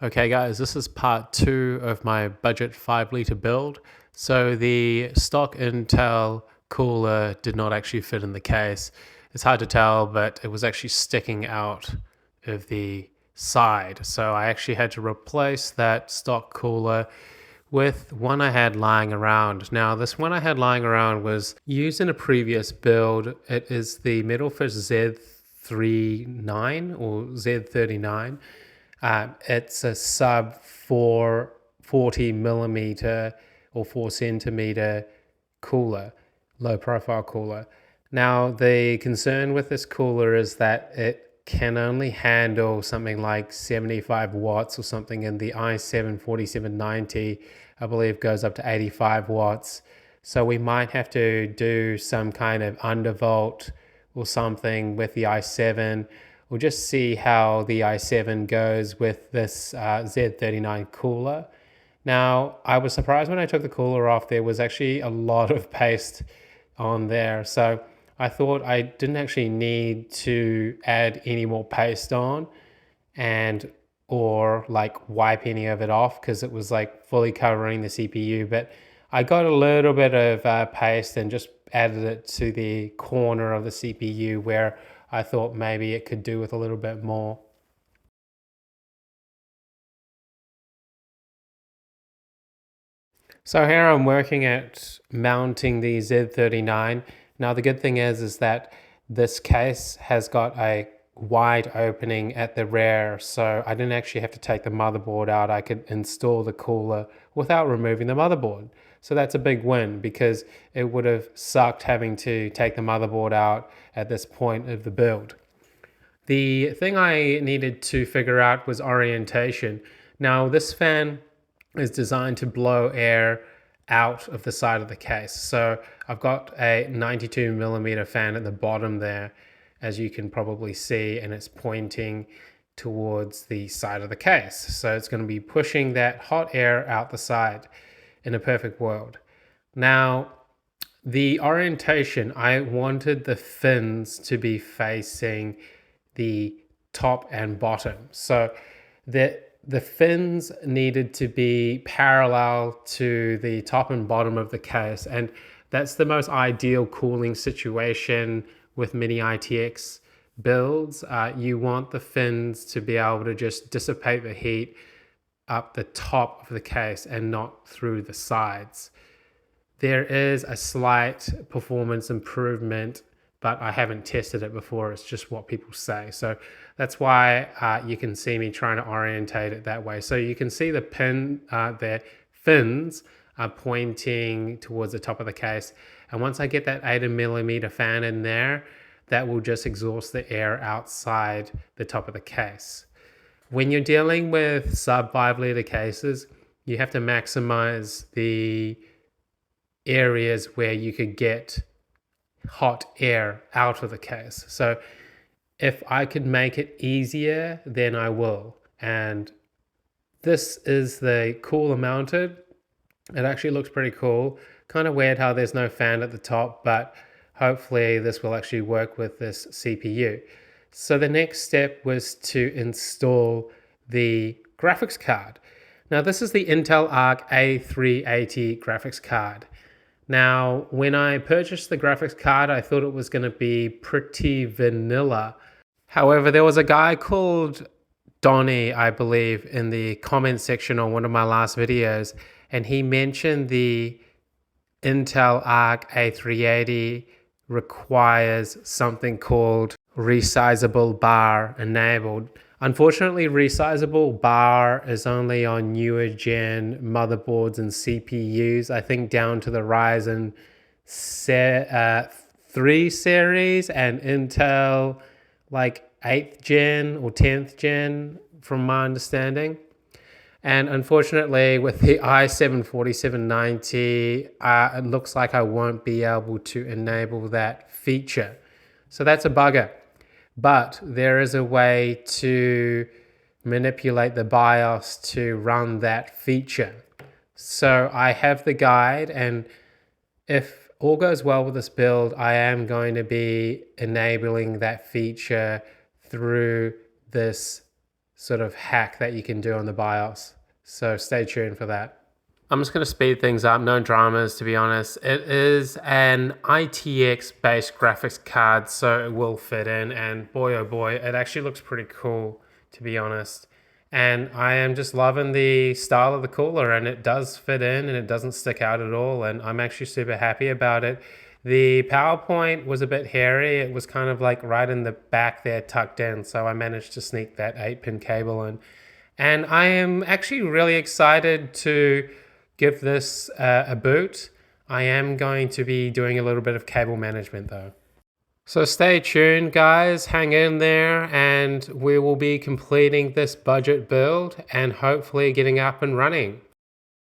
Okay guys, this is part 2 of my budget 5 litre build. So the stock Intel cooler did not actually fit in the case. It's hard to tell, but it was actually sticking out of the side. So I actually had to replace that stock cooler with one I had lying around. Now, this one I had lying around was used in a previous build. It is the metalfish Z39 or Z39. It's a sub 40 millimeter or 4 centimeter cooler, low profile cooler. Now, the concern with this cooler is that it can only handle something like 75 watts or something, and the i7 4790, I believe, goes up to 85 watts. So we might have to do some kind of undervolt or something with the i7. We'll just see how the i7 goes with this Z39 cooler. Now, I was surprised when I took the cooler off. There was actually a lot of paste on there. So I thought I didn't actually need to add any more paste on and or like wipe any of it off because it was like fully covering the CPU. But I got a little bit of paste and just added it to the corner of the CPU where I thought maybe it could do with a little bit more. So here I'm working at mounting the Z39. Now the good thing is that this case has got a wide opening at the rear, so I didn't actually have to take the motherboard out. I could install the cooler without removing the motherboard. So that's a big win because it would have sucked having to take the motherboard out at this point of the build. The thing I needed to figure out was orientation. Now this fan is designed to blow air out of the side of the case. So I've got a 92 millimeter fan at the bottom there, as you can probably see, and it's pointing towards the side of the case. So it's going to be pushing that hot air out the side in a perfect world. Now, the orientation, I wanted the fins to be facing the top and bottom. So the fins needed to be parallel to the top and bottom of the case, and that's the most ideal cooling situation with mini ITX builds. You want the fins to be able to just dissipate the heat up the top of the case and not through the sides. There is a slight performance improvement, but I haven't tested it before. It's just what people say. So that's why you can see me trying to orientate it that way. So you can see the the fins are pointing towards the top of the case. And once I get that 80 millimeter fan in there, that will just exhaust the air outside the top of the case. When you're dealing with sub 5 liter cases, you have to maximize the areas where you could get hot air out of the case. So if I could make it easier, then I will. And this is the cooler mounted. It actually looks pretty cool. Kind of weird how there's no fan at the top, but hopefully this will actually work with this CPU. So the next step was to install the graphics card. Now this is the Intel Arc A380 graphics card. Now, when I purchased the graphics card, I thought it was going to be pretty vanilla. However, there was a guy called Donnie, I believe, in the comment section on one of my last videos, and he mentioned the Intel Arc A380 requires something called Resizable bar enabled. Unfortunately, Resizable bar is only on newer gen motherboards and CPUs, I think down to the Ryzen 3 series and Intel like 8th gen or 10th gen from my understanding. And unfortunately, with the i7 4790, it looks like I won't be able to enable that feature. So that's a bugger. But there is a way to manipulate the BIOS to run that feature. So I have the guide, and if all goes well with this build, I am going to be enabling that feature through this sort of hack that you can do on the BIOS. So stay tuned for that. I'm just going to speed things up, no dramas to be honest. It is an ITX based graphics card, so it will fit in, and boy oh boy, it actually looks pretty cool to be honest. And I am just loving the style of the cooler, and it does fit in and it doesn't stick out at all, and I'm actually super happy about it. The PowerPoint was a bit hairy. It was kind of like right in the back there tucked in, so I managed to sneak that 8-pin cable in. And I am actually really excited to give this a boot. I am going to be doing a little bit of cable management though. So stay tuned guys, hang in there, and we will be completing this budget build and hopefully getting up and running.